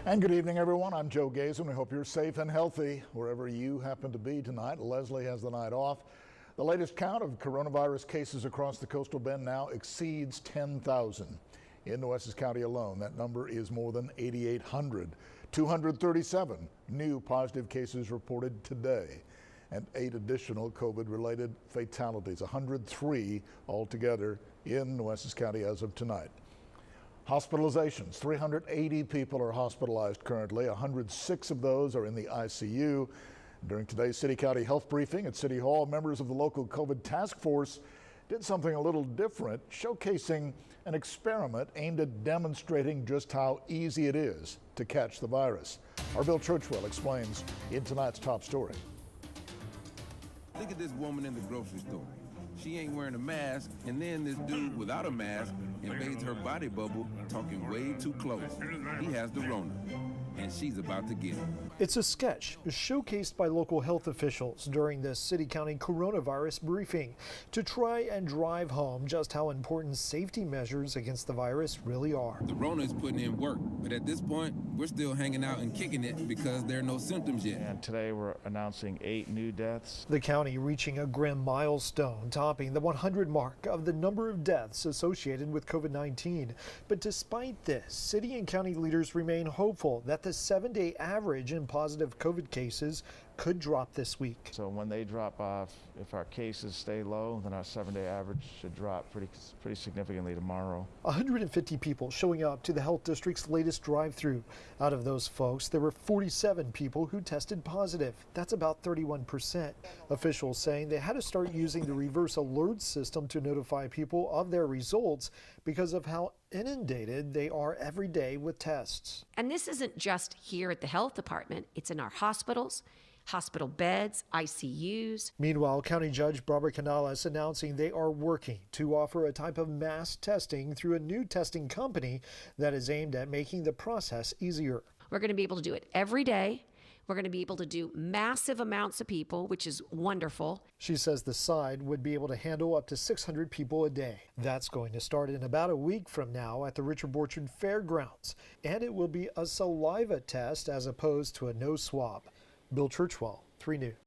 And good evening, everyone. I'm Joe Gaze, and we hope you're safe and healthy wherever you happen to be tonight. Leslie has the night off. The latest count of coronavirus cases across the coastal bend now exceeds 10,000. In Nueces County alone, that number is more than 8,800. 237 new positive cases reported today, and 8 additional COVID-related fatalities, 103 altogether in Nueces County as of tonight. Hospitalizations, 380 people are hospitalized currently. 106 of those are in the ICU. During today's city-county health briefing at City Hall, members of the local COVID task force did something a little different, showcasing an experiment aimed at demonstrating just how easy it is to catch the virus. Our Bill Churchwell explains in tonight's top story. Look at this woman in the grocery store. She ain't wearing a mask, and then this dude without a mask invades her body bubble, talking way too close. He has the Rona, and she's about to get it. It's a sketch showcased by local health officials during the city-county coronavirus briefing to try and drive home just how important safety measures against the virus really are. The Rona is putting in work, but at this point, we're still hanging out and kicking it because there are no symptoms yet. And today we're announcing 8 new deaths. The county reaching a grim milestone, topping the 100 mark of the number of deaths associated with COVID-19. But despite this, city and county leaders remain hopeful that the 7-day average in positive COVID cases could drop this week. So when they drop off, if our cases stay low, then our 7-day average should drop pretty significantly tomorrow. 150 people showing up to the health district's latest drive-through. Out of those folks, there were 47 people who tested positive. That's about 31%. Officials saying they had to start using the reverse alert system to notify people of their results because of how inundated they are every day with tests. And this isn't just here at the health department, it's in our hospitals, hospital beds, ICUs. Meanwhile, County Judge Barbara Canales announcing they are working to offer a type of mass testing through a new testing company that is aimed at making the process easier. We're going to be able to do it every day. We're going to be able to do massive amounts of people, which is wonderful. She says the side would be able to handle up to 600 people a day. That's going to start in about a week from now at the Richard Borchard Fairgrounds, and it will be a saliva test as opposed to a nose swab. Bill Churchwell, 3 News.